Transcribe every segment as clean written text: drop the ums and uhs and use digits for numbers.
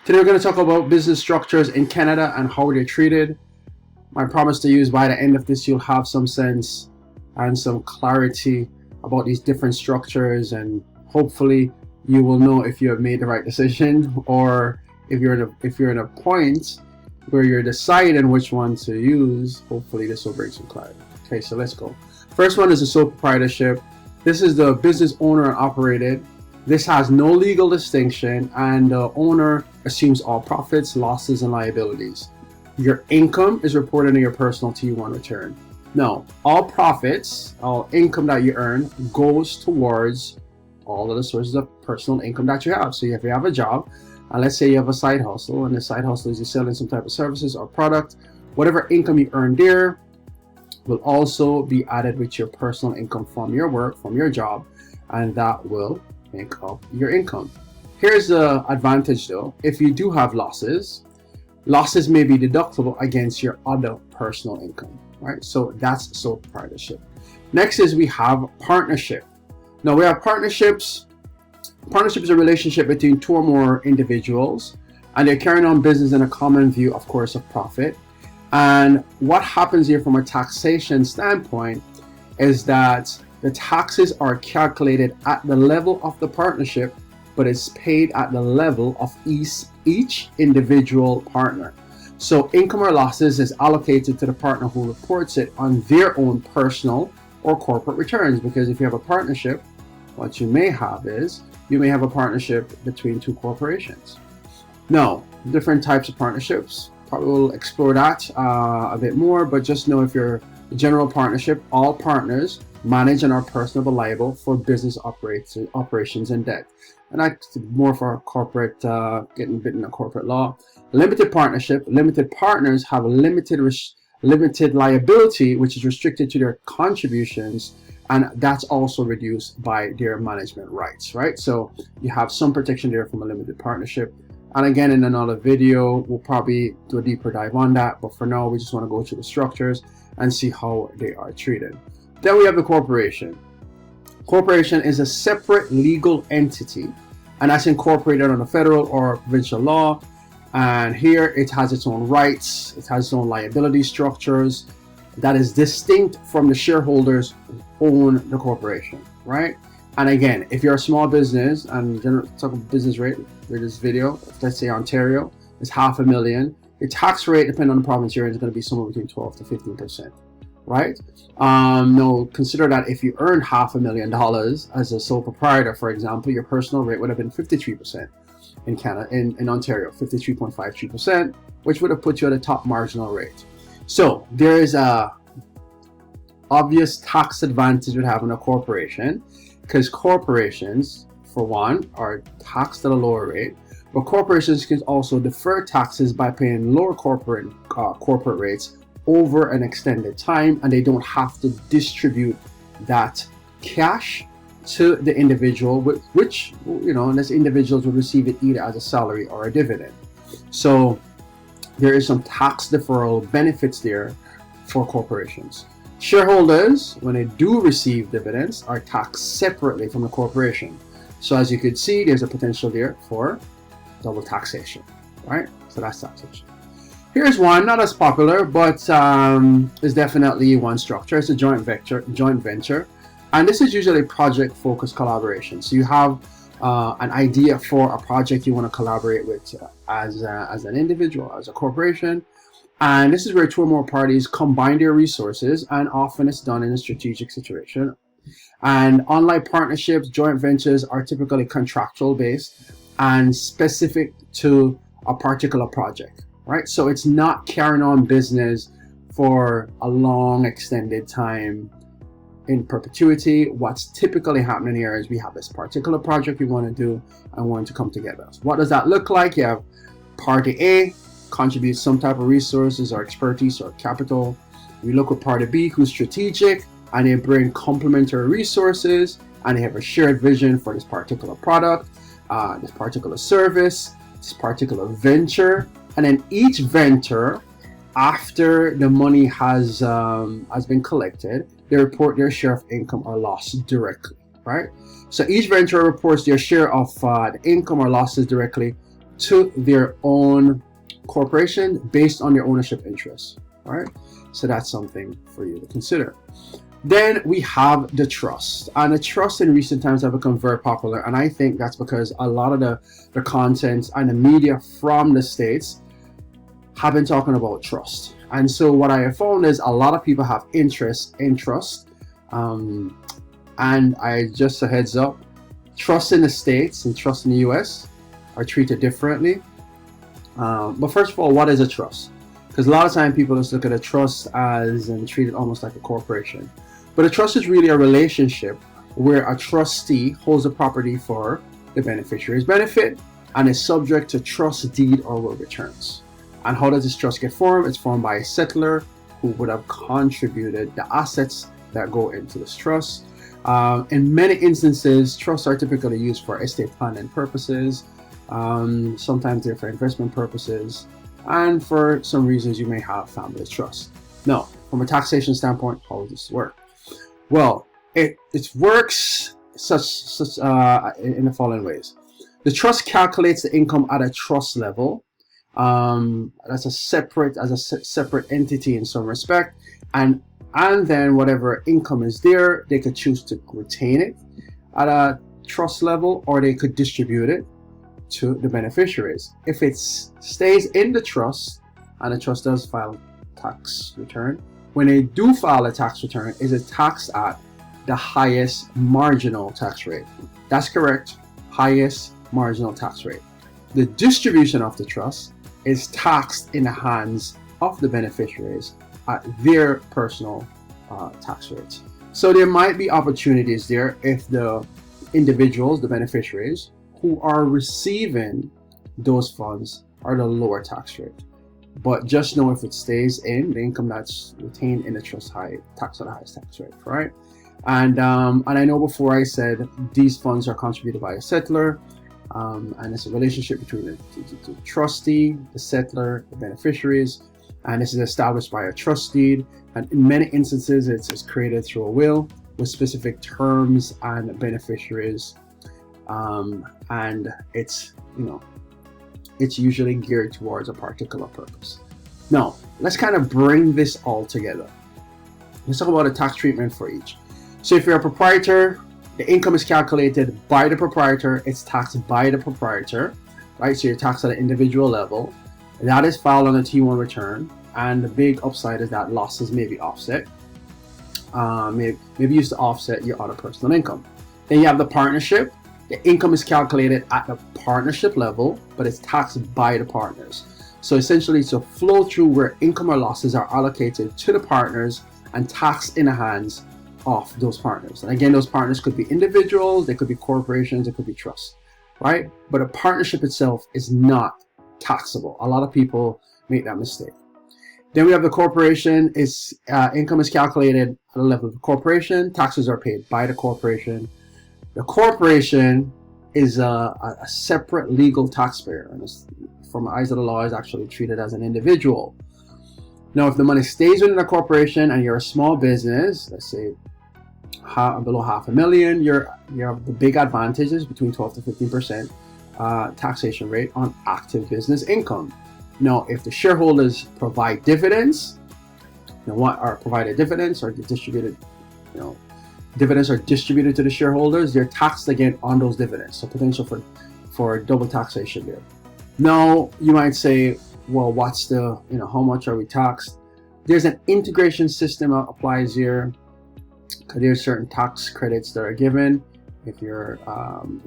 Today we're going to talk about business structures in Canada and how they're treated. My promise to you is by the end of this you'll have some sense and some clarity about these different structures, and hopefully you will know if you have made the right decision, or if you're in a point where you're deciding which one to use. Hopefully this will bring some clarity. Okay, so let's go. First one is a sole proprietorship. This is the business owner and operated. This has no legal distinction, and the owner assumes all profits, losses, and liabilities. Your income is reported in your personal T1 return. Now, all profits, all income that you earn goes towards all of the sources of personal income that you have. So if you have a job, and let's say you have a side hustle, and the side hustle is you're selling some type of services or product, whatever income you earn there will also be added with your personal income from your work, from your job, and that will make up your income. Here's the advantage though. If you do have losses may be deductible against your other personal income, right? So that's sole proprietorship. Next is we have partnership. Now we have partnerships. Partnership is a relationship between two or more individuals, and they're carrying on business in a common view, of course, of profit. And what happens here from a taxation standpoint is that the taxes are calculated at the level of the partnership, but it's paid at the level of each individual partner. So income or losses is allocated to the partner who reports it on their own personal or corporate returns. Because if you have a partnership, what you may have is you may have a partnership between two corporations. Now, different types of partnerships, probably we'll explore that a bit more, but just know if you're a general partnership, all partners manage and are personally liable for business operations and debt. And that's more for corporate, getting bitten in corporate law. Limited partnership, limited partners have a limited liability, which is restricted to their contributions, and that's also reduced by their management rights, right? So you have some protection there from a limited partnership. And again, in another video, we'll probably do a deeper dive on that. But for now, we just want to go through the structures and see how they are treated. Then we have the corporation. Corporation is a separate legal entity, and that's incorporated under federal or provincial law. And here it has its own rights, it has its own liability structures that is distinct from the shareholders who own the corporation, right? And again, if you're a small business, and talk about business rate with this video, let's say Ontario is $500,000, the tax rate, depending on the province you're in, is going to be somewhere between 12 to 15%, right? Now consider that if you earned $500,000 as a sole proprietor, for example, your personal rate would have been 53% in Canada, in Ontario, 53.53%, which would have put you at a top marginal rate. So there is a obvious tax advantage with having a corporation, because corporations, for one, are taxed at a lower rate, but corporations can also defer taxes by paying lower corporate rates over an extended time, and they don't have to distribute that cash to the individual, which, you know, unless individuals would receive it either as a salary or a dividend. So there is some tax deferral benefits there for corporations. Shareholders, when they do receive dividends, are taxed separately from the corporation. So as you could see, there's a potential there for double taxation, right? So that's taxation. Here's one, not as popular, but is definitely one structure. It's a joint venture. And this is usually project-focused collaboration. So you have an idea for a project you want to collaborate with as an individual, as a corporation. And this is where two or more parties combine their resources, and often it's done in a strategic situation. And unlike partnerships, joint ventures are typically contractual based and specific to a particular project, right? So it's not carrying on business for a long extended time in perpetuity. What's typically happening here is we have this particular project we want to do and want to come together. So what does that look like? You have party A contributes some type of resources or expertise or capital. We look at party B, who's strategic, and they bring complementary resources, and they have a shared vision for this particular product, this particular service, this particular venture. And then each venture, after the money has been collected, they report their share of income or loss directly, right? So each venture reports their share of the income or losses directly to their own corporation based on their ownership interests. All right, so that's something for you to consider. Then we have the trust, and the trust in recent times have become very popular, and I think that's because a lot of the content and the media from the States have been talking about trust. And so what I have found is a lot of people have interest in trust, and I just a heads up, trust in the States and trust in the US are treated differently. But first of all, what is a trust? Because a lot of time people just look at a trust as and treat it almost like a corporation. But a trust is really a relationship where a trustee holds a property for the beneficiary's benefit and is subject to trust deed or will returns. And how does this trust get formed? It's formed by a settlor who would have contributed the assets that go into this trust. In many instances, trusts are typically used for estate planning purposes. Sometimes they're for investment purposes, and for some reasons you may have family trust. Now, from a taxation standpoint, how does this work? Well, it works in the following ways. The trust calculates the income at a trust level. That's a separate entity in some respect, and then whatever income is there, they could choose to retain it at a trust level, or they could distribute it to the beneficiaries. If it stays in the trust, and the trust does file tax return, when they do file a tax return, is it taxed at the highest marginal tax rate? That's correct, highest marginal tax rate. The distribution of the trust is taxed in the hands of the beneficiaries at their personal tax rates. So there might be opportunities there if the individuals, the beneficiaries, who are receiving those funds are the lower tax rate. But just know if it stays in the income that's retained in the trust, high tax at the highest tax rate, right? And I know before I said these funds are contributed by a settlor, and it's a relationship between the trustee, the settlor, the beneficiaries, and this is established by a trust deed. And in many instances, it's created through a will with specific terms and beneficiaries, and it's usually geared towards a particular purpose. Now, let's kind of bring this all together. Let's talk about the tax treatment for each. So if you're a proprietor, the income is calculated by the proprietor, it's taxed by the proprietor, right? So you're taxed at an individual level. That is filed on a T1 return, and the big upside is that losses may be offset. Maybe used to offset your other personal income. Then you have the partnership. The income is calculated at the partnership level, but it's taxed by the partners. So essentially, it's a flow through where income or losses are allocated to the partners and taxed in the hands of those partners. And again, those partners could be individuals, they could be corporations, it could be trusts, right? But a partnership itself is not taxable. A lot of people make that mistake. Then we have the corporation. Income is calculated at the level of the corporation. Taxes are paid by the corporation. The corporation is a separate legal taxpayer, and from the eyes of the law is actually treated as an individual. Now, if the money stays within a corporation and you're a small business, let's say below $500,000, you have the big advantages between 12 to 15% taxation rate on active business income. Now, if the shareholders provide dividends, provided dividends or distributed, dividends are distributed to the shareholders, they're taxed again on those dividends. So potential for double taxation there. Now, you might say, well, what's the, how much are we taxed? There's an integration system that applies here. There's certain tax credits that are given if you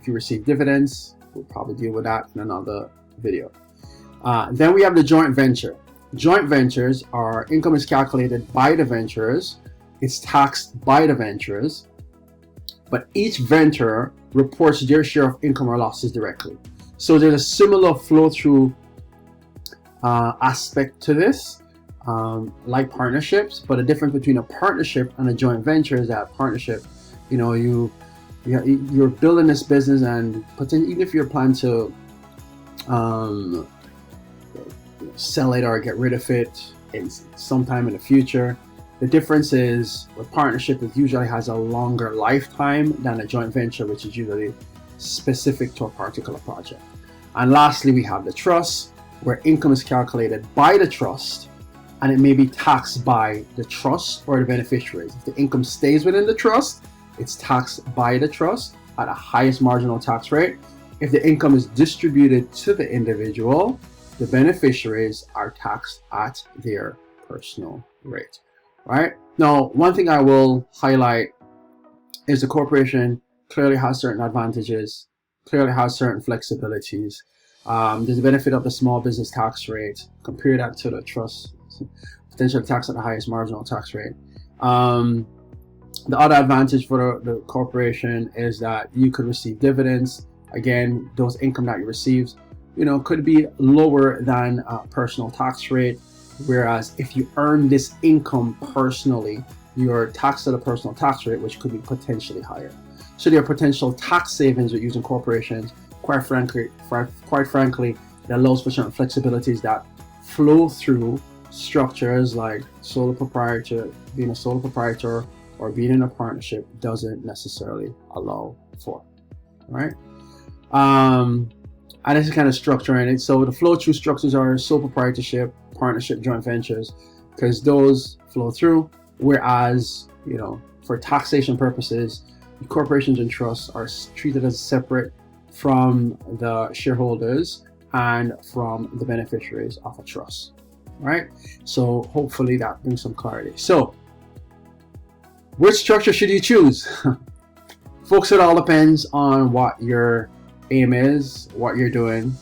receive dividends. We'll probably deal with that in another video. Then we have the joint venture. Joint ventures are income is calculated by the venturers. It's taxed by the venturers, but each venture reports their share of income or losses directly. So there's a similar flow through aspect to this, like partnerships, but the difference between a partnership and a joint venture is that partnership, you're building this business, and even if you're planning to sell it or get rid of it sometime in the future, the difference is with partnership, it usually has a longer lifetime than a joint venture, which is usually specific to a particular project. And lastly, we have the trust, where income is calculated by the trust and it may be taxed by the trust or the beneficiaries. If the income stays within the trust, it's taxed by the trust at the highest marginal tax rate. If the income is distributed to the individual, the beneficiaries are taxed at their personal rate, right? Now, one thing I will highlight is the corporation clearly has certain advantages, clearly has certain flexibilities. There's a benefit of the small business tax rate. Compare that to the trust, potential tax at the highest marginal tax rate. The other advantage for the corporation is that you could receive dividends. Again, those income that you receive, could be lower than a personal tax rate. Whereas if you earn this income personally, you're taxed at a personal tax rate, which could be potentially higher. So there are potential tax savings with using corporations. Quite frankly, it allows for certain flexibilities that flow through structures like sole proprietor. Being a sole proprietor or being in a partnership doesn't necessarily allow for, right? And this is kind of structuring it. So the flow through structures are sole proprietorship, partnership, joint ventures, because those flow through. Whereas, for taxation purposes, corporations and trusts are treated as separate from the shareholders and from the beneficiaries of a trust, right? So hopefully that brings some clarity. So which structure should you choose? Folks, it all depends on what your aim is, what you're doing.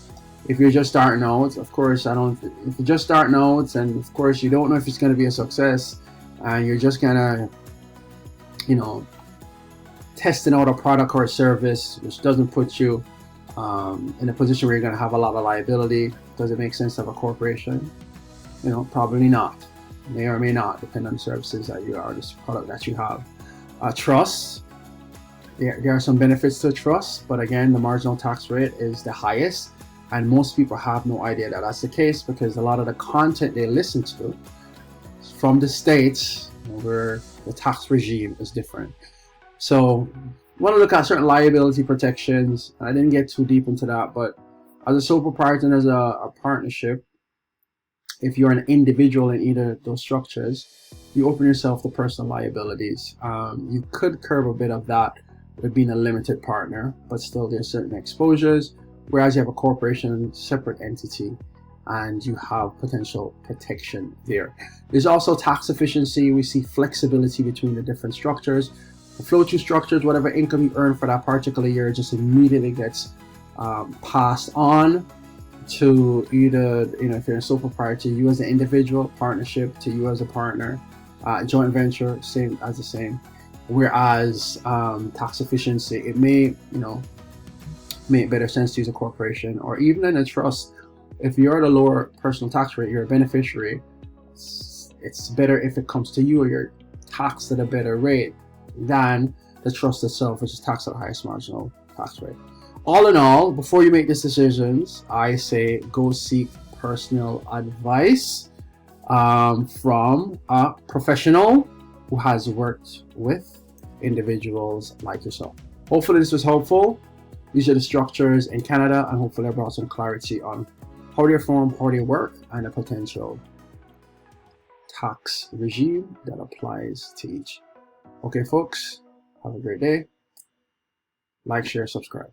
If you're just starting out, of course, if you're just starting out and of course you don't know if it's going to be a success and you're just gonna, testing out a product or a service which doesn't put you in a position where you're going to have a lot of liability, does it make sense to have a corporation? Probably not. May or may not, depend on the services that you are, this product that you have. Trust, there are some benefits to trust, but again, the marginal tax rate is the highest, and most people have no idea that that's the case because a lot of the content they listen to from the States where the tax regime is different. So want to look at certain liability protections. I didn't get too deep into that, but as a sole proprietor and as a partnership, if you're an individual in either of those structures, you open yourself to personal liabilities. You could curb a bit of that with being a limited partner, but still there's certain exposures, whereas you have a corporation, separate entity, and you have potential protection there. There's also tax efficiency. We see flexibility between the different structures. The flow-through structures, whatever income you earn for that particular year just immediately gets passed on to either, if you're a sole proprietor, you as an individual, partnership to you as a partner, joint venture, same. Whereas tax efficiency, it may, make better sense to use a corporation or even in a trust. If you're at a lower personal tax rate, you're a beneficiary, it's better if it comes to you or you're taxed at a better rate than the trust itself, which is taxed at the highest marginal tax rate. All in all, before you make these decisions, I say go seek personal advice from a professional who has worked with individuals like yourself. Hopefully this was helpful. These are the structures in Canada, and hopefully I brought some clarity on how they form, how they work, and the potential tax regime that applies to each. Okay, folks, have a great day. Like, share, subscribe.